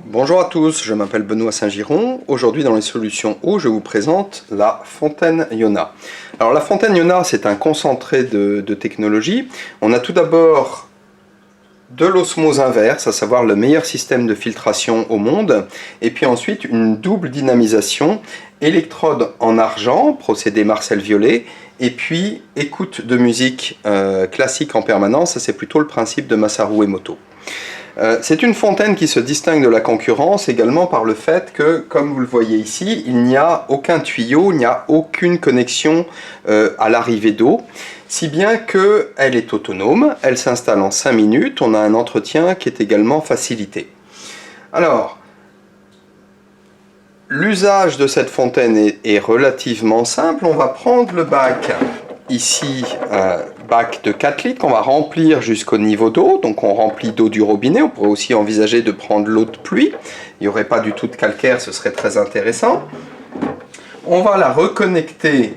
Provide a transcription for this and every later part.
Bonjour à tous, je m'appelle Benoît Saint-Giron. Aujourd'hui dans les solutions eau, je vous présente la fontaine Iona. Alors la fontaine Iona, c'est un concentré de technologie. On a tout d'abord de l'osmose inverse, à savoir le meilleur système de filtration au monde, et puis ensuite une double dynamisation, électrode en argent, procédé Marcel-Violet, et puis écoute de musique classique en permanence, ça c'est plutôt le principe de Masaru Emoto. C'est une fontaine qui se distingue de la concurrence également par le fait que, comme vous le voyez ici, il n'y a aucun tuyau, il n'y a aucune connexion à l'arrivée d'eau, si bien qu'elle est autonome, elle s'installe en 5 minutes, on a un entretien qui est également facilité. Alors, l'usage de cette fontaine est relativement simple, on va prendre le bac ici, bac de 4 litres qu'on va remplir jusqu'au niveau d'eau, donc on remplit d'eau du robinet, on pourrait aussi envisager de prendre l'eau de pluie, il n'y aurait pas du tout de calcaire, ce serait très intéressant. On va la reconnecter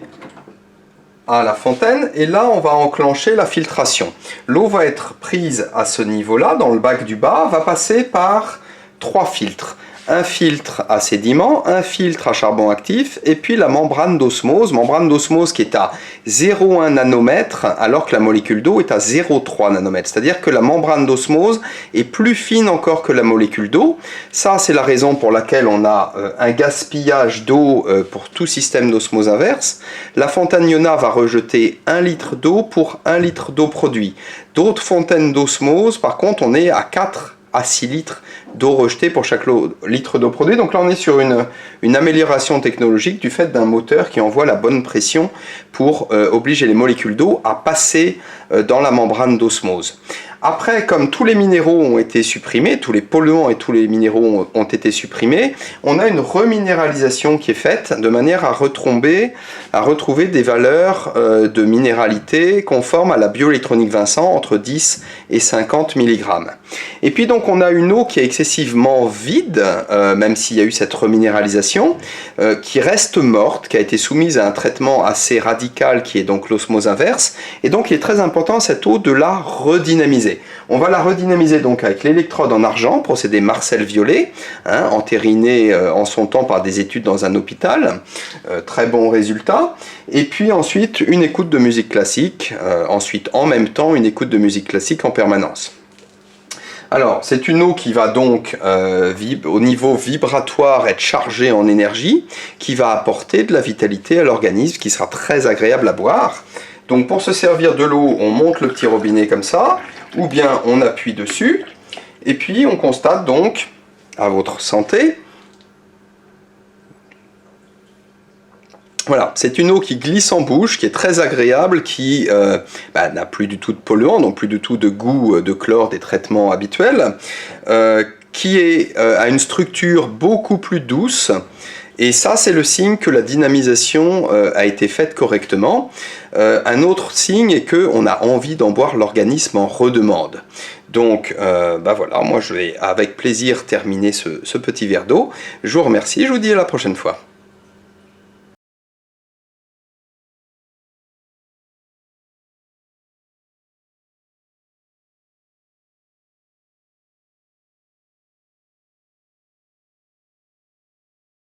à la fontaine et là on va enclencher la filtration. L'eau va être prise à ce niveau-là, dans le bac du bas, va passer par 3 filtres. Un filtre à sédiments, un filtre à charbon actif, et puis la membrane d'osmose qui est à 0,1 nanomètre, alors que la molécule d'eau est à 0,3 nanomètre. C'est-à-dire que la membrane d'osmose est plus fine encore que la molécule d'eau. Ça, c'est la raison pour laquelle on a un gaspillage d'eau pour tout système d'osmose inverse. La fontaine Iona va rejeter 1 litre d'eau pour 1 litre d'eau produit. D'autres fontaines d'osmose, par contre, on est à 4 à 6 litres d'eau rejetée pour chaque litre d'eau produite. Donc là, on est sur une amélioration technologique du fait d'un moteur qui envoie la bonne pression pour obliger les molécules d'eau à passer dans la membrane d'osmose. Après, comme tous les minéraux ont été supprimés, tous les polluants et tous les minéraux ont été supprimés, on a une reminéralisation qui est faite de manière à retrouver des valeurs de minéralité conformes à la bioélectronique Vincent entre 10 et 50 mg. Et puis donc on a une eau qui est excessivement vide, même s'il y a eu cette reminéralisation, qui reste morte, qui a été soumise à un traitement assez radical qui est donc l'osmose inverse, et donc il est très important cette eau de la redynamiser. On va la redynamiser donc avec l'électrode en argent, procédé Marcel-Violet, entériné en son temps par des études dans un hôpital, très bon résultat. Et puis ensuite une écoute de musique classique, ensuite en même temps une écoute de musique classique en permanence. Alors, c'est une eau qui va donc, au niveau vibratoire, être chargée en énergie, qui va apporter de la vitalité à l'organisme, qui sera très agréable à boire. Donc pour se servir de l'eau, on monte le petit robinet comme ça, ou bien on appuie dessus, et puis on constate donc, à votre santé, voilà, c'est une eau qui glisse en bouche, qui est très agréable, qui n'a plus du tout de polluants, donc plus du tout de goût de chlore des traitements habituels, qui a une structure beaucoup plus douce. Et ça, c'est le signe que la dynamisation a été faite correctement. Un autre signe est qu'on a envie d'en boire, l'organisme en redemande. Donc, voilà, moi je vais avec plaisir terminer ce petit verre d'eau. Je vous remercie, je vous dis à la prochaine fois.